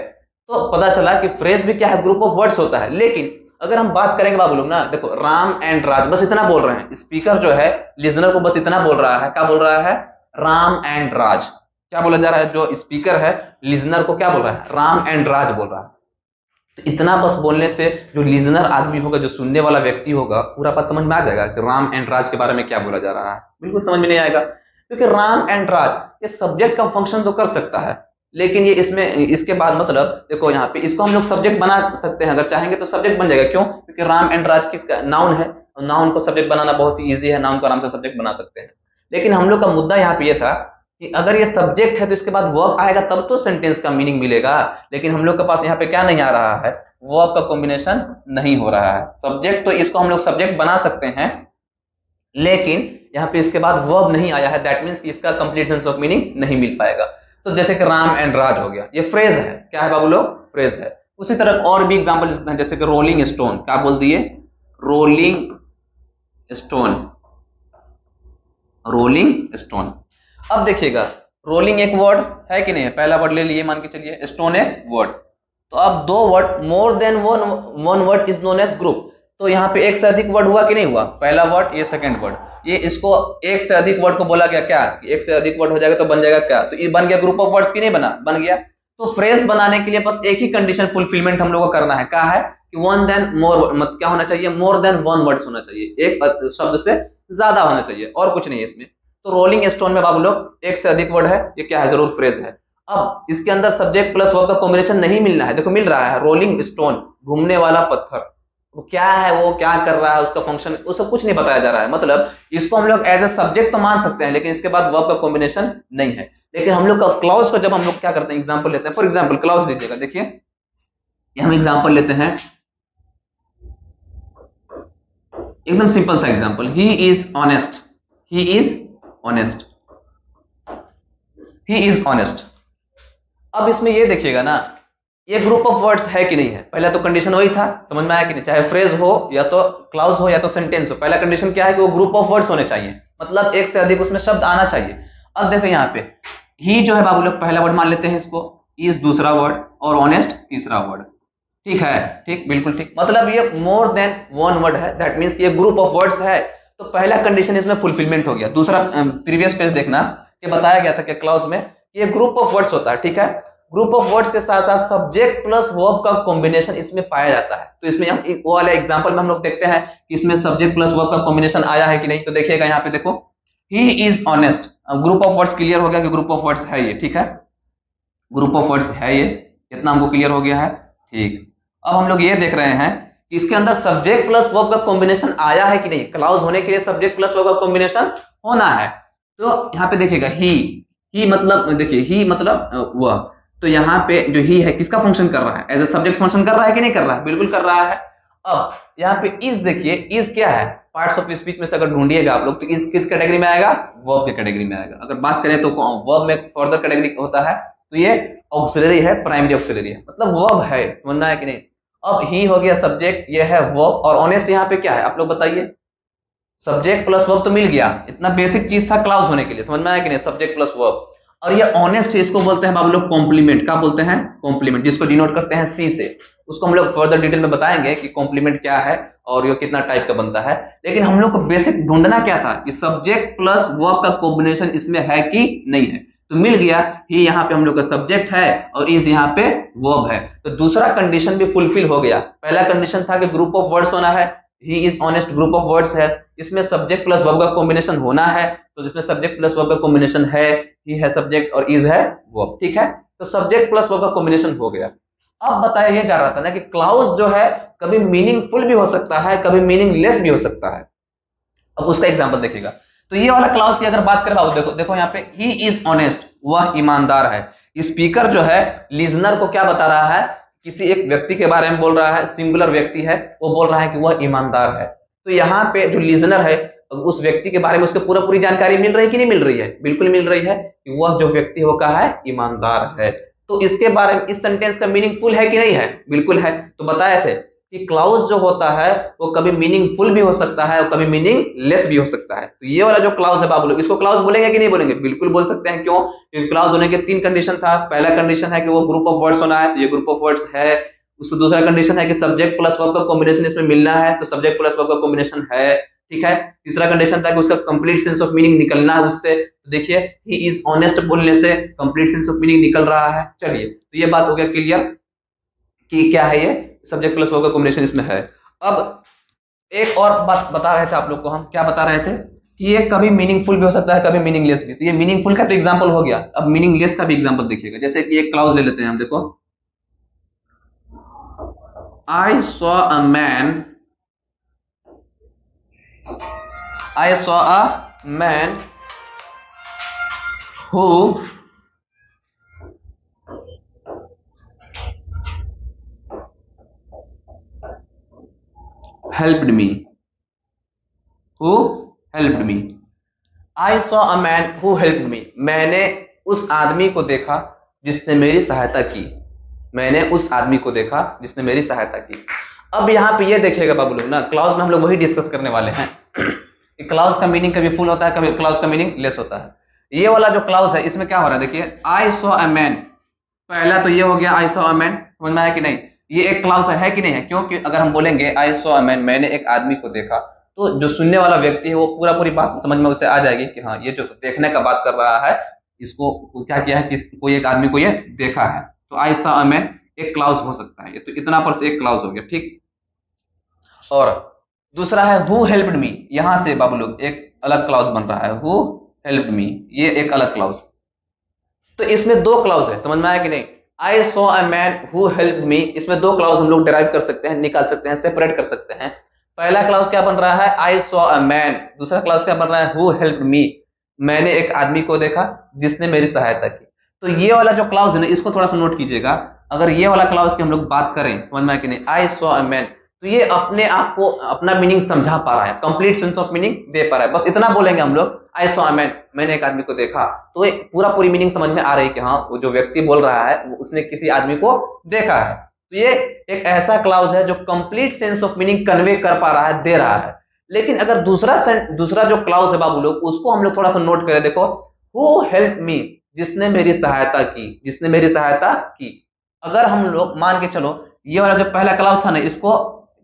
तो पता चला कि फ्रेज भी क्या है, ग्रुप ऑफ वर्ड्स होता है। लेकिन अगर हम बात करेंगे बाबू लोग ना, देखो राम एंड राज बस इतना बोल रहे हैं, स्पीकर जो है लिजनर को बस इतना बोल रहा है, क्या बोल रहा है, राम एंड राज। क्या बोला जा रहा है, जो स्पीकर है लिजनर को क्या बोल रहा है, राम एंड राज बोल रहा है। तो इतना बस बोलने से जो लिजनर आदमी होगा, जो सुनने वाला व्यक्ति होगा, पूरा बात समझ में आ जाएगा कि राम एंड राज के बारे में क्या बोला जा रहा है। बिल्कुल समझ में नहीं आएगा, क्योंकि राम एंड राज ये सब्जेक्ट का फंक्शन तो कर सकता है, लेकिन ये इसमें इसके बाद मतलब देखो यहाँ पे इसको हम लोग सब्जेक्ट बना सकते हैं, अगर चाहेंगे तो सब्जेक्ट बन जाएगा। क्यों, क्योंकि राम एंड राज किसका नाउन है, नाउन को सब्जेक्ट बनाना बहुत ही ईजी है, नाउन को आराम से सब्जेक्ट बना सकते हैं। लेकिन हम लोग का मुद्दा यहाँ पे ये था कि अगर ये सब्जेक्ट है तो इसके बाद वर्ब आएगा तब तो सेंटेंस का मीनिंग मिलेगा। लेकिन हम लोग के पास यहाँ पे क्या नहीं आ रहा है, वर्ब का कॉम्बिनेशन नहीं हो रहा है। सब्जेक्ट तो इसको हम लोग सब्जेक्ट बना सकते हैं, लेकिन यहाँ पे इसके बाद वर्ब नहीं आया है, दैट मीन्स इसका कंप्लीट सेंस ऑफ मीनिंग नहीं मिल पाएगा। तो जैसे कि राम एंड राज हो गया, ये फ्रेज है, क्या है बाबू लोग, फ्रेज है। उसी तरह और भी एग्जांपल जैसे कि रोलिंग स्टोन, क्या बोल दिए, रोलिंग स्टोन, रोलिंग स्टोन। अब देखिएगा, रोलिंग एक वर्ड है कि नहीं है, पहला वर्ड ले लिए मान के चलिए, स्टोन एक वर्ड। तो अब दो word, more than one word is known age group. तो यहाँ पे एक से अधिक वर्ड हुआ कि नहीं हुआ, पहला वर्ड ये सेकंड वर्ड, ये इसको एक से अधिक वर्ड को बोला गया क्या, एक से अधिक वर्ड हो जाएगा तो बन जाएगा क्या, तो ये बन गया ग्रुप ऑफ वर्ड्स की नहीं बना, बन गया। तो फ्रेज बनाने के लिए बस एक ही कंडीशन फुलफिलमेंट हम लोग को करना है, क्या है कि वन देन मोर, मतलब क्या होना चाहिए, मोर देन वन वर्ड्स होना चाहिए, एक शब्द से ज्यादा होना चाहिए, और कुछ नहीं है इसमें। तो रोलिंग स्टोन में बाबू लोग एक से अधिक वर्ड है, ये क्या है, जरूर फ्रेज है। अब इसके अंदर सब्जेक्ट प्लस वर्ब का कॉम्बिनेशन नहीं मिलना है, देखो मिल रहा है, रोलिंग स्टोन, घूमने वाला पत्थर, वो क्या है, वो क्या कर रहा है, उसका फंक्शन, वो सब कुछ नहीं बताया जा रहा है। मतलब इसको हम लोग एज ए सब्जेक्ट तो मान सकते हैं, लेकिन इसके बाद वर्ब का कॉम्बिनेशन नहीं है। लेकिन हम लोग का क्लाउज को जब हम लोग क्या करते हैं, एग्जांपल लेते हैं, फॉर एग्जांपल क्लाउज लीजिएगा, देखिए हम एग्जांपल लेते हैं, एकदम सिंपल सा example, he is honest, he is honest, he is honest. अब इसमें ये देखिएगा ना, ये ग्रुप ऑफ वर्ड्स है कि नहीं है, पहला तो कंडीशन वही था, समझ में आया कि नहीं, चाहे फ्रेज हो या तो क्लाउज हो या तो सेंटेंस हो, पहला कंडीशन क्या है कि वो ग्रुप ऑफ वर्ड्स होने चाहिए, मतलब एक से अधिक उसमें शब्द आना चाहिए। अब देखो यहाँ पे ही जो है बाबू लोग पहला वर्ड मान लेते हैं इसको, इज दूसरा वर्ड, और ऑनेस्ट तीसरा वर्ड, ठीक है, ठीक, बिल्कुल ठीक, मतलब ये मोर देन वन वर्ड है, दैट मीन्स ये ग्रुप ऑफ वर्ड्स है, तो पहला कंडीशन इसमें फुलफिलमेंट हो गया। दूसरा प्रीवियस पेज देखना, ये बताया गया था कि क्लाउज में ये ग्रुप ऑफ वर्ड्स होता है, ठीक है, ग्रुप ऑफ वर्ड्स के साथ साथ सब्जेक्ट प्लस वर्ब का कॉम्बिनेशन इसमें पाया जाता है। तो इसमें हम वो वाले एग्जांपल में हम लोग देखते हैं कि इसमें सब्जेक्ट प्लस वर्ब का कॉम्बिनेशन आया है कि नहीं, तो देखिएगा यहाँ पे देखो, he is honest, group of words clear हो गया कि ग्रुप ऑफ वर्ड्स है ये, ठीक है, ग्रुप ऑफ वर्ड्स है ये, इतना हमको क्लियर हो गया है, ठीक। अब हम लोग ये देख रहे हैं कि इसके अंदर सब्जेक्ट प्लस वर्ब का कॉम्बिनेशन आया है कि नहीं, क्लाउज होने के लिए सब्जेक्ट प्लस वर्ब का कॉम्बिनेशन होना है। तो यहाँ पे देखिएगा ही मतलब देखिए, ही मतलब वह, तो यहाँ पे जो ही है किसका फंक्शन कर रहा है, एज ए सब्जेक्ट फंक्शन कर रहा है कि नहीं कर रहा है, बिल्कुल कर रहा है। अब यहाँ पे इज देखिए, इज क्या है, पार्ट्स ऑफ स्पीच में से अगर ढूंढिएगा आप लोग तो इज किस कैटेगरी में आएगा, वर्ब के कैटेगरी में आएगा। अगर बात करें तो वर्ब में फर्दर कैटेगरी होता है, तो ये ऑक्सिलरी है, प्राइमरी ऑक्सिलरी है, मतलब वर्ब है, समझना है कि नहीं। अब ही हो गया सब्जेक्ट, ये है वर्ब, और ऑनेस्ट यहाँ पे क्या है, आप लोग बताइए, सब्जेक्ट प्लस वर्ब तो मिल गया, इतना बेसिक चीज था क्लाउज होने के लिए, समझ में आया कि नहीं, सब्जेक्ट प्लस वर्ब। और ये ऑनेस्ट है, इसको बोलते हैं बाबू लोग कॉम्प्लीमेंट, क्या बोलते हैं, कॉम्प्लीमेंट, जिसको डिनोट करते हैं सी से, उसको हम लोग फर्दर डिटेल में बताएंगे कि कॉम्प्लीमेंट क्या है और ये कितना टाइप का बनता है। लेकिन हम लोग को बेसिक ढूंढना क्या था कि सब्जेक्ट प्लस वर्ब का कॉम्बिनेशन इसमें है कि नहीं है, तो मिल गया, ही यहाँ पे हम लोग का सब्जेक्ट है और इज यहाँ पे वर्ब है, तो दूसरा कंडीशन भी फुलफिल हो गया। पहला कंडीशन था कि ग्रुप ऑफ वर्ड्स होना है, he is honest group of words है, इसमें सब्जेक्ट प्लस वर्ब का कॉम्बिनेशन होना है, तो जिसमें सब्जेक्ट प्लस वर्ब का कॉम्बिनेशन है, ही है सब्जेक्ट और इज है वर्ब, ठीक है, तो सब्जेक्ट प्लस वर्ब का कॉम्बिनेशन हो गया। अब बताया ये जा रहा था ना कि क्लाउज जो है कभी मीनिंगफुल भी हो सकता है, कभी मीनिंगलेस भी हो सकता है। अब उसका एग्जांपल देखिएगा, तो ये वाला क्लाउज की अगर बात करें बाबू, देखो देखो यहाँ पे ही इज ऑनेस्ट, वह ईमानदार है, स्पीकर जो है लिजनर को क्या बता रहा है, किसी एक व्यक्ति के बारे में बोल रहा है, सिंगुलर व्यक्ति है, वो बोल रहा है कि वह ईमानदार है। तो यहाँ पे जो लिजनर है उस व्यक्ति के बारे में उसको पूरी जानकारी मिल रही है कि नहीं मिल रही है, बिल्कुल मिल रही है कि वह जो व्यक्ति है वो कहा है, ईमानदार है। तो इसके बारे में इस सेंटेंस का मीनिंगफुल है कि नहीं है, बिल्कुल है। तो बताए थे कि क्लाउज जो होता है वो कभी मीनिंगफुल भी हो सकता है और कभी मीनिंगलेस भी हो सकता है। तो ये वाला जो क्लाउज है बाबू लोग, इसको क्लाउज बोलेंगे कि नहीं बोलेंगे, बिल्कुल बोल सकते हैं। क्यों, क्योंकि क्लाउज होने के तीन कंडीशन था, पहला कंडीशन है कि वो ग्रुप ऑफ वर्ड्स होना है, तो ये ग्रुप ऑफ वर्ड्स है। उससे दूसरा कंडीशन है कि सब्जेक्ट प्लस वर्ब का कॉम्बिनेशन इसमें मिलना है, तो सब्जेक्ट प्लस वर्ब का कॉम्बिनेशन है, ठीक है। तीसरा कंडीशन था कि उसका कंप्लीट सेंस ऑफ मीनिंग निकलना है उससे, तो देखिए ही इज ऑनेस्ट बोलने से कंप्लीट सेंस ऑफ मीनिंग निकल रहा है। चलिए, तो ये बात हो गया क्लियर कि क्या है, ये सब्जेक्ट प्लस वर्ब का कॉम्बिनेशन इसमें है। अब एक और बात बता रहे थे आप लोग को, हम क्या बता रहे थे कि ये कभी मीनिंगफुल भी हो सकता है, कभी मीनिंगलेस भी। तो ये मीनिंगफुल का तो एग्जांपल हो गया, अब मीनिंगलेस का भी एग्जांपल देखिएगा। जैसे कि एक क्लाउज ले लेते हैं हम, देखो I saw a man who helped me. I saw a man who helped me. मैंने उस आदमी को देखा जिसने मेरी सहायता की, मैंने उस आदमी को देखा जिसने मेरी सहायता की। अब यहाँ पे ये देखिएगा बाबू लोग ना, क्लाउज में हम लोग वही डिस्कस करने वाले हैं कि क्लाउज का मीनिंग कभी फुल होता है, कभी क्लाउज का मीनिंग लेस होता है। ये वाला जो क्लाउज है इसमें क्या हो रहा है, देखिए I saw a man, पहला तो ये हो गया आई सॉ अ मैन, समझ में आया कि नहीं? ये एक क्लाउज है कि नहीं है? क्योंकि अगर हम बोलेंगे आई सॉ अ मैन, मैंने एक आदमी को देखा, तो जो सुनने वाला व्यक्ति है वो पूरा पूरी बात समझ में उसे आ जाएगी कि हाँ ये जो देखने का बात कर रहा है, इसको क्या किया है, किस कोई एक आदमी को ये देखा है। तो आई सॉ अ मैन एक क्लाउज हो सकता है, ये तो इतना पर से एक क्लाउज हो गया, ठीक। और दूसरा है हु हेल्प्ड मी, यहां से बाबू लोग एक अलग क्लाउज बन रहा है, हु हेल्प्ड मी, ये एक अलग क्लाउज। तो इसमें दो क्लाउज है, समझ में आया कि नहीं? आई saw a man who help me, इसमें दो क्लाउज हम लोग डिराइव कर सकते हैं, निकाल सकते हैं, सेपरेट कर सकते हैं। पहला क्लाउज क्या बन रहा है? आई सॉ अ मैन। दूसरा क्लाउज क्या बन रहा है? हु हेल्प मी, मैंने एक आदमी को देखा जिसने मेरी सहायता की। तो ये वाला जो क्लाउज है ना, इसको थोड़ा सा नोट कीजिएगा। अगर ये वाला क्लाउज की हम लोग बात करें, समझ में आया कि नहीं, आई सॉ अ मैन, तो ये अपने आप को अपना मीनिंग समझा पा रहा है, कंप्लीट सेंस ऑफ मीनिंग दे पा रहा है। बस इतना बोलेंगे हम लोग, आई सॉ अ मैन, मैंने एक आदमी को देखा, तो एक पूरा पूरी मीनिंग समझ में आ रही है कि हाँ वो जो व्यक्ति बोल रहा है उसने किसी आदमी को देखा है। तो ये एक ऐसा क्लाउज है जो complete sense of meaning convey कर पा रहा है, दे रहा है। लेकिन अगर दूसरा जो क्लाउज है बाबू लोग, उसको हम लोग थोड़ा सा नोट करें, देखो, हु हेल्प मी, जिसने मेरी सहायता की, जिसने मेरी सहायता की। अगर हम लोग मान के चलो ये वाला जो पहला क्लाउज था ना, इसको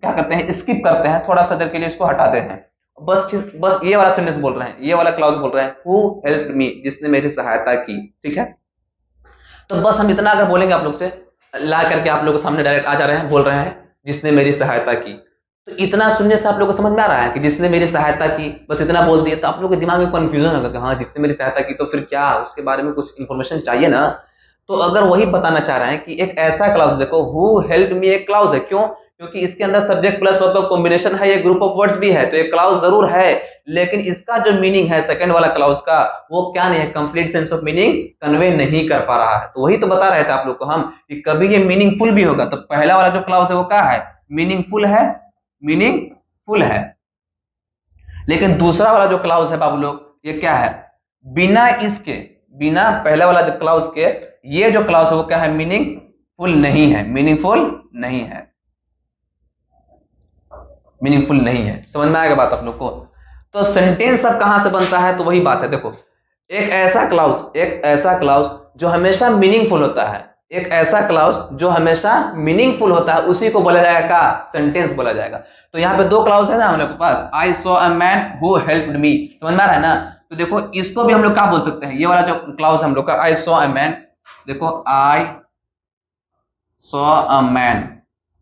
क्या करते हैं, स्किप करते हैं, थोड़ा सा देर के लिए इसको हटाते हैं, बस ये वाला सेंटेंस बोल रहे हैं, ये वाला क्लाउज बोल रहे हैं, हु हेल्प मी, जिसने मेरी सहायता की, ठीक है। तो बस हम इतना अगर बोलेंगे आप लोग से, ला करके आप लोग के सामने डायरेक्ट आ जा रहे हैं, बोल रहे हैं जिसने मेरी सहायता की। तो इतना सुनने से आप लोग को समझ में आ रहा है कि जिसने मेरी सहायता की, बस इतना बोल दिए, तो आप लोग के दिमाग में कंफ्यूजन होगा कि हाँ जिसने मेरी सहायता की, तो फिर क्या उसके बारे में कुछ इंफॉर्मेशन चाहिए ना। तो अगर वही बताना चाह रहे हैं कि एक ऐसा क्लाउज, देखो हु हेल्प मी एक क्लाउज है, क्यों? क्योंकि इसके अंदर सब्जेक्ट प्लस वर्ब का कॉम्बिनेशन है, ये ग्रुप ऑफ वर्ड्स भी है, तो एक क्लाउज जरूर है। लेकिन इसका जो मीनिंग है सेकंड वाला क्लाउज का, वो क्या नहीं है, complete sense of meaning convey नहीं कर पा रहा है। तो वही तो बता रहे थे आप लोग को हम कि कभी ये मीनिंगफुल भी होगा। तो पहला वाला जो क्लाउज है वो क्या है? मीनिंगफुल है, मीनिंगफुल है। लेकिन दूसरा वाला जो क्लाउज है बाबू लोग, ये क्या है? बिना इसके, बिना पहले वाला जो क्लाउज के, ये जो क्लाउज है वो क्या है? मीनिंगफुल नहीं है, मीनिंगफुल नहीं है, मीनिंगफुल नहीं है। समझ में आएगा बात आप लोग को? तो सेंटेंस अब कहां से बनता है? तो वही बात है, देखो, एक ऐसा क्लाउज जो हमेशा मीनिंगफुल होता है, एक ऐसा क्लाउज जो हमेशा मीनिंगफुल होता है, उसी को बोला जाएगा का सेंटेंस बोला जाएगा। तो यहाँ पे दो क्लाउज है ना हम लोग के पास, I saw a man who helped me, समझ में आ रहा है ना? तो देखो इसको भी हम लोग क्या बोल सकते हैं, ये वाला जो क्लाउज हम लोग का आई सॉ अ मैन, देखो आई सॉ अ मैन,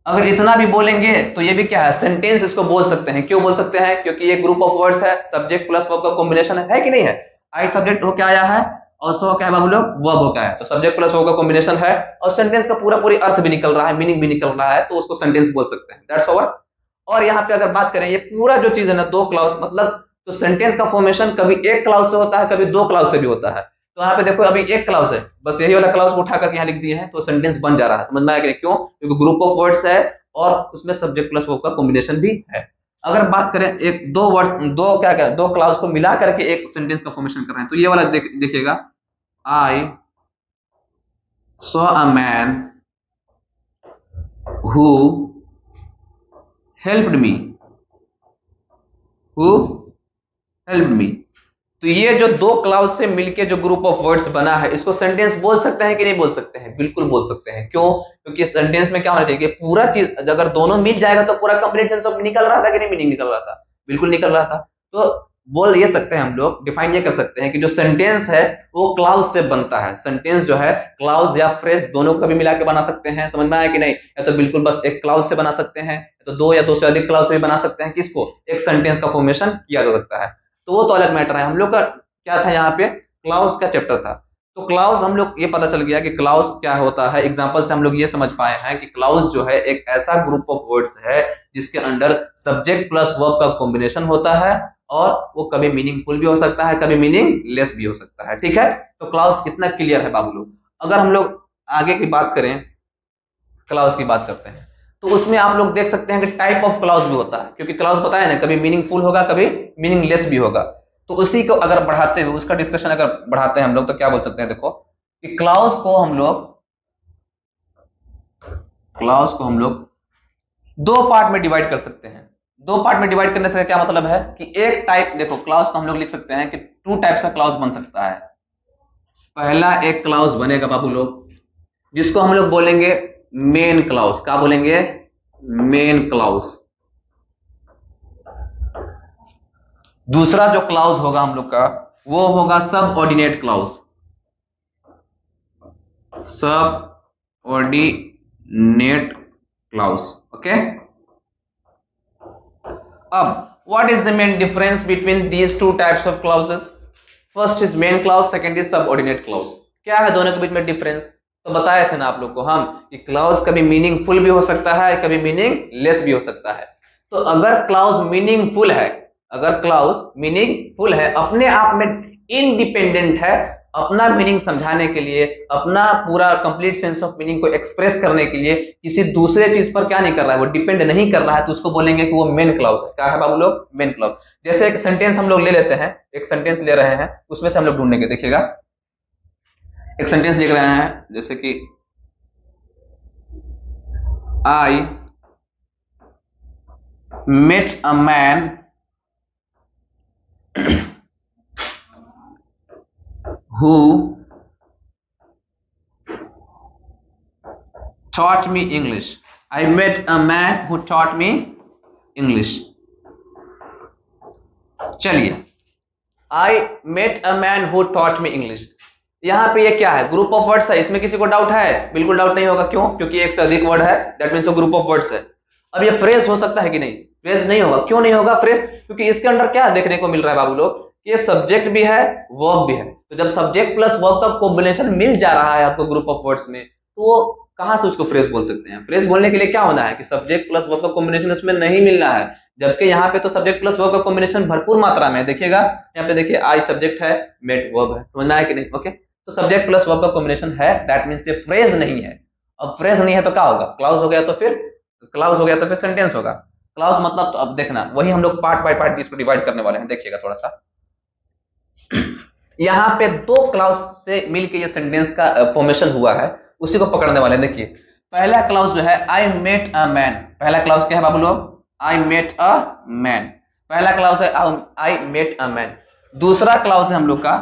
अगर इतना भी बोलेंगे तो ये भी क्या है? सेंटेंस इसको बोल सकते हैं। क्यों बोल सकते हैं? क्योंकि ये ग्रुप ऑफ वर्ड्स है, सब्जेक्ट प्लस वर्ब का कॉम्बिनेशन है कि नहीं है? आई सब्जेक्ट होके आया है और सो क्या है बाबू लोग? वर्ब होकर आया है, तो सब्जेक्ट प्लस वर्ब का कॉम्बिनेशन है और सेंटेंस का पूरा पूरी अर्थ भी निकल रहा है, मीनिंग भी निकल रहा है, तो उसको सेंटेंस बोल सकते हैं। That's over. और यहाँ पे अगर बात करें, ये पूरा जो चीज है ना, दो क्लाउज मतलब, तो सेंटेंस का फॉर्मेशन कभी एक क्लाउज से होता है, कभी दो क्लाउज से भी होता है। तो यहाँ पे देखो अभी एक क्लाउज है, बस यही वाला क्लाउज को उठा करके यहाँ लिख दिए हैं, तो सेंटेंस बन जा रहा है। समझ में आया कि नहीं? क्यों? क्योंकि ग्रुप ऑफ वर्ड्स है और उसमें सब्जेक्ट प्लस वर्ब का कॉम्बिनेशन भी है। अगर बात करें एक दो वर्ड्स, दो क्या करें, दो क्लाउज को मिला करके एक सेंटेंस का फॉर्मेशन कर रहे हैं, तो ये वाला देखिएगा, आई saw a man who helped me, who helped मी। तो ये जो दो क्लाउज से मिलके जो ग्रुप ऑफ वर्ड्स बना है, इसको सेंटेंस बोल सकते हैं कि नहीं बोल सकते हैं? बिल्कुल बोल सकते हैं। क्यों? क्योंकि सेंटेंस में क्या होना चाहिए, पूरा चीज अगर दोनों मिल जाएगा तो पूरा कंप्लीट सेंस ऑफ निकल रहा था कि नहीं, मीनिंग निकल रहा था, बिल्कुल निकल रहा था। तो बोल ये सकते हैं हम लोग, डिफाइन ये कर सकते हैं कि जो सेंटेंस है वो क्लाउज से बनता है। सेंटेंस जो है क्लाउज या फ्रेज दोनों को भी मिला के बना सकते हैं। समझ में आया कि नहीं? या तो बिल्कुल बस एक क्लाउज से बना सकते हैं, तो दो या दो से अधिक क्लाउज से भी बना सकते हैं, किसको? एक सेंटेंस का फॉर्मेशन किया जा सकता है। तो वो तो अलग मैटर है। हम लोग का क्या था यहाँ पे? क्लाउज का चैप्टर था। तो क्लाउज हम लोग ये पता चल गया कि क्लाउज क्या होता है। एग्जांपल से हम लोग ये समझ पाए हैं कि क्लाउज जो है एक ऐसा ग्रुप ऑफ वर्ड्स है जिसके अंदर सब्जेक्ट प्लस वर्ब का कॉम्बिनेशन होता है और वो कभी मीनिंगफुल भी हो सकता है, कभी मीनिंगलेस भी हो सकता है। ठीक है, तो क्लाउज इतना क्लियर है बाबू लोग। अगर हम लोग आगे की बात करें, क्लाउज की बात करते हैं, तो उसमें आप लोग देख सकते हैं कि टाइप ऑफ क्लाउज भी होता है, क्योंकि क्लाउज बताया ना, कभी मीनिंगफुल होगा, कभी मीनिंगलेस भी होगा। तो उसी को अगर बढ़ाते हुए उसका डिस्कशन अगर बढ़ाते हैं हम लोग, तो क्या बोल सकते हैं, देखो कि क्लाउज को हम लोग दो पार्ट में डिवाइड कर सकते हैं। दो पार्ट में डिवाइड करने से क्या मतलब है कि एक टाइप, देखो क्लाउज को हम लोग लिख सकते हैं कि टू टाइप्स का क्लाउज बन सकता है। पहला एक क्लाउज बनेगा बाबू लोग जिसको हम लोग बोलेंगे मेन क्लाउज। क्या बोलेंगे? Main clause. दूसरा जो क्लाउज होगा हम लोग का वो होगा सब ऑर्डिनेट क्लाउज। सब ऑर्डिनेट क्लाउज। ओके, अब what is the main difference between these two types of clauses? First is main clause, second is subordinate clause. क्या है दोनों के बीच में डिफरेंस? तो बताए थे ना आप लोग को हम कि क्लाउज कभी मीनिंगफुल भी हो सकता है, कभी मीनिंगलेस भी हो सकता है। तो अगर क्लाउज मीनिंगफुल है, अगर क्लाउज मीनिंगफुल है, अपने आप में इंडिपेंडेंट है, अपना मीनिंग समझाने के लिए, अपना पूरा कंप्लीट सेंस ऑफ मीनिंग को एक्सप्रेस करने के लिए किसी दूसरे चीज पर क्या नहीं कर रहा है, वो डिपेंड नहीं कर रहा है, तो उसको बोलेंगे कि वो मेन क्लाउज है। क्या है बाबू लोग? Main clause. जैसे एक सेंटेंस हम लोग ले लेते हैं, एक सेंटेंस ले रहे हैं, उसमें से हम लोग ढूंढेंगे। देखिएगा, एक सेंटेंस लिख रहे हैं, जैसे कि I met a man who taught me English. I met a man who taught me English. चलिए, I met a man who taught me English. यहां पे ये क्या है? ग्रुप ऑफ वर्ड्स है। इसमें किसी को डाउट है? बिल्कुल डाउट नहीं होगा। क्यों? क्योंकि एक से अधिक वर्ड है, दैट मीन्स वो ग्रुप ऑफ वर्ड्स है। अब ये फ्रेज हो सकता है कि नहीं? फ्रेज नहीं होगा। क्यों नहीं होगा फ्रेज? क्योंकि इसके अंदर क्या देखने को मिल रहा है बाबू लोग, ये सब्जेक्ट भी है, वर्ब भी है। तो जब सब्जेक्ट प्लस वर्ब का कॉम्बिनेशन मिल जा रहा है आपको ग्रुप ऑफ वर्ड्स में, तो वो कहां से उसको फ्रेज बोल सकते हैं? फ्रेज बोलने के लिए क्या होना है कि सब्जेक्ट प्लस वर्ब का कॉम्बिनेशन उसमें नहीं मिलना है, जबकि यहाँ पे तो सब्जेक्ट प्लस वर्ब का कॉम्बिनेशन भरपूर मात्रा में है। देखिएगा यहाँ पे, देखिए आई सब्जेक्ट है, मेट वर्ब है। समझना है कि नहीं? ओके, तो सब्जेक्ट प्लस वर्ब का कॉम्बिनेशन है, दैट मीन्स ये फ्रेज नहीं है। अब फ्रेज नहीं है तो क्या होगा? क्लाउज हो गया, तो फिर क्लाउज हो गया तो फिर सेंटेंस होगा। क्लाउज मतलब, तो अब देखना, वही हम लोग पार्ट बाय पार्ट इसको डिवाइड करने वाले हैं। देखिएगा थोड़ा सा, यहाँ पे दो क्लाउज से मिलके ये सेंटेंस का फॉर्मेशन हुआ है, उसी को पकड़ने वाले हैं। देखिए, पहला क्लाउज जो है आई मेट अ मैन, पहला क्लाउज क्या है बाबू लोग? आई मेट अ मैन, पहला क्लाउज है आई मेट अ मैन। दूसरा क्लाउज है हम लोग का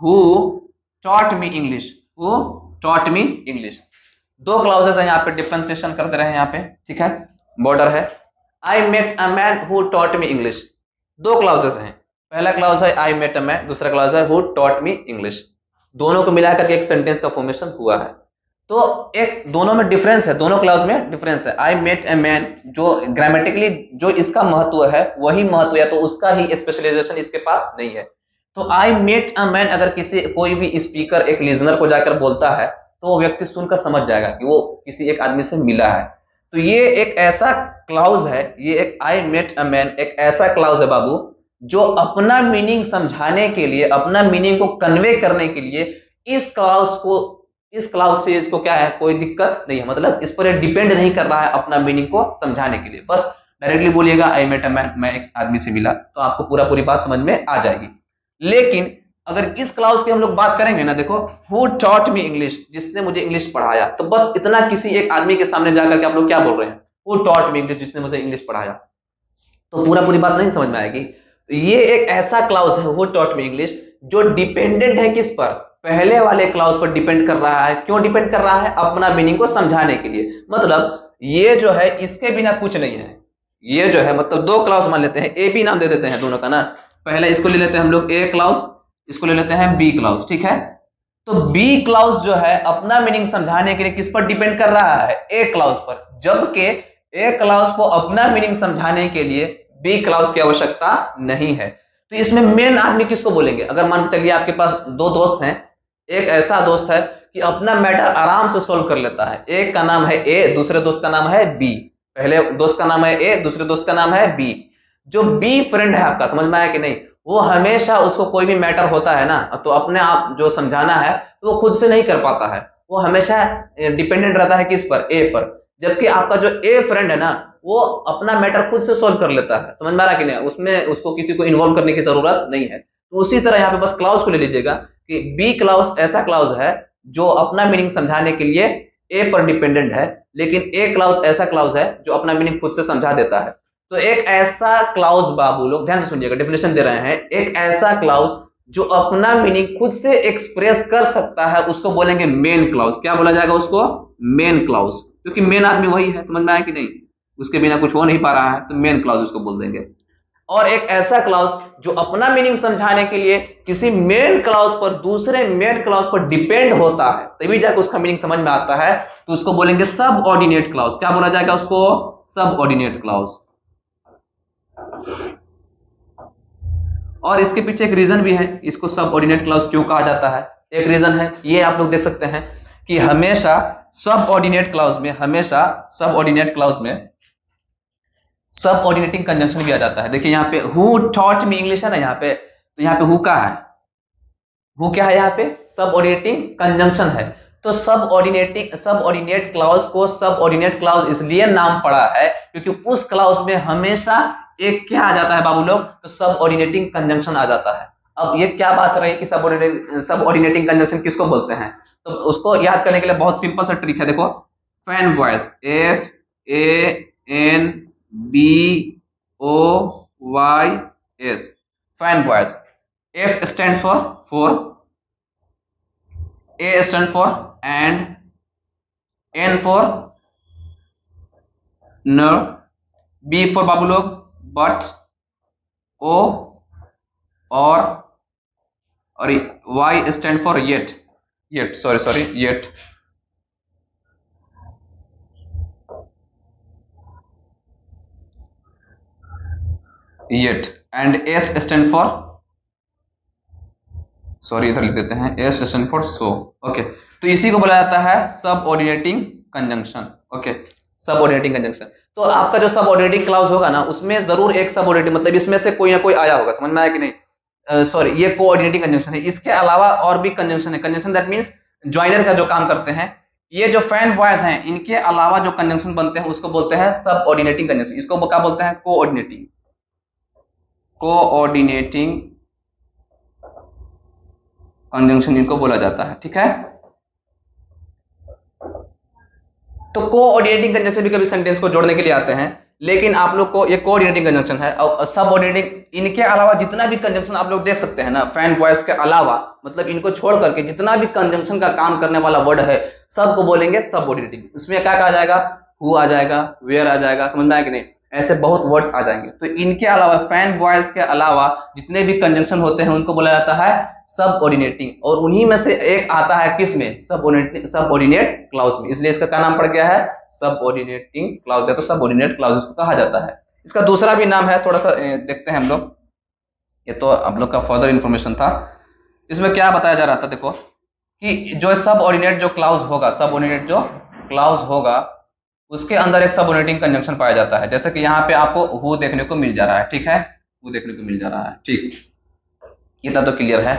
who taught me English, who taught me English. दो क्लाउजेस है, यहाँ पे डिफरेंशिएशन कर दे रहे हैं यहाँ पे, ठीक है, बॉर्डर है। I met a man who taught me English, दो क्लाउजेस हैं। पहला क्लाउज है आई मेट अ मैन, दूसरा क्लाउज है हु टॉट मी इंग्लिश। दोनों को मिलाकर के एक सेंटेंस का फॉर्मेशन हुआ है। तो एक दोनों में डिफरेंस है, दोनों क्लाउज में डिफरेंस है। आई मेट अ मैन जो ग्रामेटिकली जो इसका महत्व है वही महत्व है, तो उसका ही स्पेशलाइजेशन इसके पास नहीं है। तो आई मेट अ मैन अगर किसी कोई भी स्पीकर एक लिजनर को जाकर बोलता है, तो वो व्यक्ति सुनकर समझ जाएगा कि वो किसी एक आदमी से मिला है। तो ये एक ऐसा क्लाउज है, ये एक आई मेट अ मैन एक ऐसा क्लाउज है बाबू, जो अपना मीनिंग समझाने के लिए, अपना मीनिंग को कन्वे करने के लिए इस क्लाउज से इसको क्या है, कोई दिक्कत नहीं है। मतलब इस पर डिपेंड नहीं कर रहा है अपना मीनिंग को समझाने के लिए। बस डायरेक्टली बोलिएगा आई मेट अ मैन, मैं एक आदमी से मिला, तो आपको पूरी बात समझ में आ जाएगी। लेकिन अगर इस क्लाउज की हम लोग बात करेंगे ना, देखो हु टॉट मी इंग्लिश, जिसने मुझे इंग्लिश पढ़ाया, तो बस इतना किसी एक आदमी के सामने जाकर के आप लोग क्या बोल रहे हैं? हु टॉट मी इंग्लिश, जिसने मुझे इंग्लिश पढ़ाया। तो पूरी बात नहीं समझ में आएगी। ये एक ऐसा क्लाउज है हु टॉट मी इंग्लिश जो डिपेंडेंट है किस पर? पहले वाले क्लाउज पर डिपेंड कर रहा है। क्यों डिपेंड कर रहा है? अपना मीनिंग को समझाने के लिए। मतलब ये जो है इसके बिना कुछ नहीं है। ये जो है मतलब दो क्लाउज मान लेते हैं, ए बी नाम दे देते हैं दोनों का ना। पहले इसको ले लेते हैं हम लोग ए क्लाउज, इसको ले लेते हैं बी क्लाउज, ठीक है। तो बी क्लाउज जो है अपना मीनिंग समझाने के लिए किस पर डिपेंड कर रहा है? ए क्लाउज पर। जबकि ए क्लाउज को अपना मीनिंग समझाने के लिए बी क्लाउज की आवश्यकता नहीं है। तो इसमें मेन आदमी किसको बोलेंगे? अगर मान चलिए आपके पास दो दोस्त हैं, एक ऐसा दोस्त है कि अपना मैटर आराम से सोल्व कर लेता है, एक का नाम है ए, दूसरे दोस्त का नाम है बी। पहले दोस्त का नाम है ए, दूसरे दोस्त का नाम है बी। जो बी फ्रेंड है आपका, समझ में आया कि नहीं, वो हमेशा उसको कोई भी मैटर होता है ना, तो अपने आप जो समझाना है तो वो खुद से नहीं कर पाता है, वो हमेशा डिपेंडेंट रहता है किस पर? ए पर। जबकि आपका जो ए फ्रेंड है ना, वो अपना मैटर खुद से सोल्व कर लेता है। समझ में आ रहा कि नहीं? उसमें उसको किसी को इन्वॉल्व करने की जरूरत नहीं है। तो उसी तरह यहाँ पे बस क्लाउज को ले लीजिएगा कि बी क्लाउज ऐसा क्लाउज है जो अपना मीनिंग समझाने के लिए ए पर डिपेंडेंट है, लेकिन ए क्लाउज ऐसा क्लाउज है जो अपना मीनिंग खुद से समझा देता है। तो एक ऐसा क्लाउज बाबू लोग ध्यान से सुनिएगा, डेफिनेशन दे रहे हैं, एक ऐसा क्लाउज जो अपना मीनिंग खुद से एक्सप्रेस कर सकता है उसको बोलेंगे मेन क्लाउज। क्या बोला जाएगा उसको? मेन क्लाउज, क्योंकि मेन आदमी वही है, समझ में आया कि नहीं? उसके बिना कुछ हो नहीं पा रहा है, तो मेन क्लाउज उसको बोल देंगे। और एक ऐसा क्लाउज जो अपना मीनिंग समझाने के लिए किसी मेन क्लाउज पर, दूसरे मेन क्लाउज पर डिपेंड होता है, तभी जाकर उसका मीनिंग समझ में आता है, तो उसको बोलेंगे सब ऑर्डिनेट क्लाउज। क्या बोला जाएगा उसको? सब ऑर्डिनेट क्लाउज। और इसके पीछे एक रीजन भी है, इसको सब ऑर्डिनेट क्लाउज क्यों कहा जाता है। एक रीजन है, ये आप लोग देख सकते हैं कि हमेशा सब ऑर्डिनेट क्लाउज में, हमेशा सब ऑर्डिनेट क्लाउज में सब ऑर्डिनेटिंग कंजंक्शन भी आ जाता है। देखिए यहाँ पे हु टॉट मी इंग्लिश है ना यहाँ पे, तो यहाँ पे हु का है, हु क्या है यहाँ पे? सब ऑर्डिनेटिंग कंजंक्शन है। तो सब ऑर्डिनेट क्लाउज को सब ऑर्डिनेट क्लाउज इसलिए नाम पड़ा है क्योंकि उस क्लाउज में हमेशा एक क्या आ जाता है बाबू लोग? तो सब ऑर्डिनेटिंग कंजंक्शन आ जाता है। अब ये क्या बात रही कि सब ऑर्डिनेटिंग कंजंक्शन किसको बोलते हैं? तो उसको याद करने के लिए बहुत सिंपल सा ट्रिक है, देखो। Fan voice, FANBOYS, fan voice. F stands for, A stands for and, N for no, B for बाबू लोग but, O और Y stand for yet, yet। and S stand for, sorry इधर लिख देते हैं, S stand for so। Okay, तो इसी को बोला जाता है सब ऑर्डिनेटिंग कंजंक्शन। ओके, सब ऑर्डिनेटिंग कंजंक्शन। तो आपका जो सब ऑर्डिनेटिंग क्लाउज होगा ना, उसमें जरूर एक सब ऑर्डिनेटिंग, मतलब इसमें से कोई ना कोई आया होगा, समझ में आया कि नहीं? सॉरी, ये कोऑर्डिनेटिंग कंजंक्शन है। इसके अलावा और भी कंजंक्शन है। कंजंक्शन दैट मींस ज्वाइनर का जो काम करते हैं। ये जो फैन वॉइस हैं, इनके अलावा जो कंजंक्शन बनते हैं उसको बोलते हैं सब ऑर्डिनेटिंग कंजंक्शन। इसको क्या बोलते हैं? कोऑर्डिनेटिंग कंजंक्शन इनको बोला जाता है, ठीक है। तो कोऑर्डिनेटिंग कंजंक्शन भी कभी सेंटेंस को जोड़ने के लिए आते हैं, लेकिन आप लोग को ये कोऑर्डिनेटिंग कंजंक्शन है। और सब ऑर्डिनेटिंग, इनके अलावा जितना भी कंजंक्शन आप लोग देख सकते हैं ना, फैन वॉइस के अलावा, मतलब इनको छोड़ करके जितना भी कंजंक्शन का काम करने वाला वर्ड है, सबको बोलेंगे सब ऑर्डिनेटिंग। इसमें क्या कहा जाएगा? हु आ जाएगा, वेयर आ जाएगा, समझ में आया कि नहीं? ऐसे बहुत वर्ड्स आ जाएंगे। तो इनके अलावा, फैन वॉइस के अलावा जितने भी कंजंक्शन होते हैं उनको बोला जाता है सब ऑर्डिनेटिंग। और उन्हीं में से एक आता है किस में? सब ऑर्डिनेट क्लाउज में। इसलिए इसका क्या नाम पड़ गया है? सब ऑर्डिनेटिंग क्लाउज है। तो सब ऑर्डिनेट क्लाउज को कहा जाता है। इसका दूसरा भी नाम है, थोड़ा सा देखते हैं हम लोग। ये तो आप लोग का फर्दर इंफॉर्मेशन था। इसमें क्या बताया जा रहा था, देखो कि जो सब ऑर्डिनेट जो क्लाउज होगा, सब ऑर्डिनेट जो क्लाउज होगा, उसके अंदर एक सब ऑर्डिनेटिंग कंजंक्शन पाया जाता है। जैसे कि यहाँ पे आपको हु देखने को मिल जा रहा है, ठीक है, हु देखने को मिल जा रहा है, ठीक। इतना तो क्लियर है।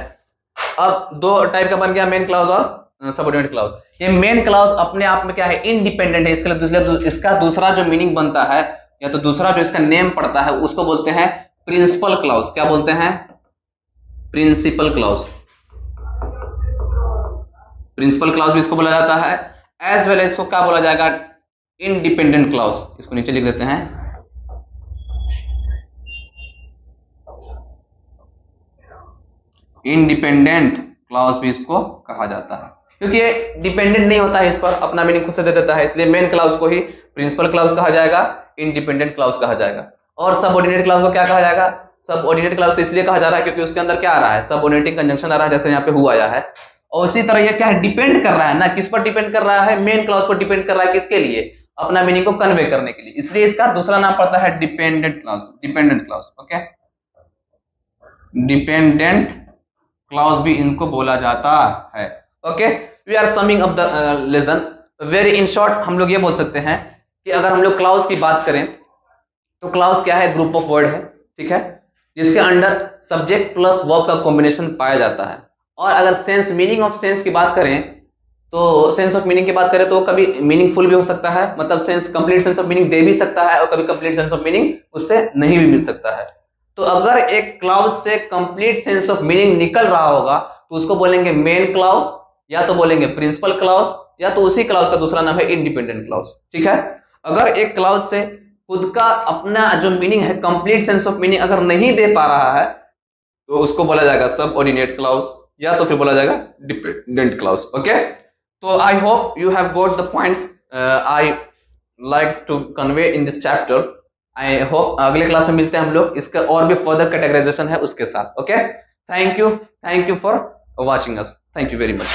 अब दो टाइप का बन गया, मेन क्लाउज और सबऑर्डिनेट क्लाउज। ये मेन क्लाउज अपने आप में क्या है? इंडिपेंडेंट है। इसके लिए इसका दूसरा जो मीनिंग बनता है, या तो दूसरा जो इसका नेम पड़ता है, उसको बोलते हैं प्रिंसिपल क्लाउज। क्या बोलते हैं? Principal clause. प्रिंसिपल क्लाउज भी इसको बोला जाता है। एज वेल इसको क्या बोला जाएगा? Independent clause. इसको नीचे लिख देते हैं, इंडिपेंडेंट क्लाउज भी इसको कहा जाता है, क्योंकि ये डिपेंडेंट नहीं होता है इस पर, अपना मीनिंग खुद से दे देता है। इसलिए मेन क्लाउज को ही प्रिंसिपल क्लाउज कहा जाएगा, इंडिपेंडेंट क्लाउज कहा जाएगा। और सबऑर्डिनेट क्लाउज को क्या कहा जाएगा? सबऑर्डिनेट क्लाउज तो इसलिए कहा जा रहा है क्योंकि उसके अंदर क्या आ रहा है? सबऑर्डिनेटिंग कंजंक्शन आ रहा है, जैसे यहाँ पे हु आया है। और उसी तरह ये क्या है? डिपेंड कर रहा है ना, किस पर डिपेंड कर रहा है? मेन क्लाउज पर डिपेंड कर रहा है। किसके लिए? अपना मीनिंग को कन्वे करने के लिए। इसलिए इसका दूसरा नाम पड़ता है dependent clause, dependent clause. Okay, dependent clause भी इनको बोला जाता है। Okay, we are summing up the lesson. Very in short हम लोग ये बोल सकते हैं कि अगर हम लोग क्लाउज की बात करें तो क्लाउज क्या है? ग्रुप ऑफ वर्ड है, ठीक है, जिसके अंडर सब्जेक्ट प्लस वर्ब का कॉम्बिनेशन पाया जाता है। और अगर सेंस, मीनिंग ऑफ सेंस की बात करें तो सेंस ऑफ मीनिंग की बात करें तो कभी मीनिंगफुल भी हो सकता है, मतलब sense, complete sense of meaning दे भी सकता है, और कभी कंप्लीट सेंस ऑफ मीनिंग उससे नहीं भी मिल सकता है। तो अगर एक क्लाउज से कंप्लीट सेंस ऑफ मीनिंग निकल रहा होगा तो उसको बोलेंगे मेन क्लाउज, या तो बोलेंगे प्रिंसिपल क्लाउज, या तो उसी क्लाउज का दूसरा नाम है इंडिपेंडेंट क्लाउज, ठीक है। अगर एक क्लाउज से खुद का अपना जो मीनिंग है, कंप्लीट सेंस ऑफ मीनिंग अगर नहीं दे पा रहा है, तो उसको बोला जाएगा सब ऑर्डिनेट क्लाउज, या तो फिर बोला जाएगा डिपेंडेंट क्लाउज। ओके, तो I hope you have got the points I like to convey in this chapter. I hope अगले क्लास में मिलते हैं हम लोग, इसका और भी फर्दर कैटेगराइजेशन है उसके साथ। Okay, thank you for watching us, thank you very much.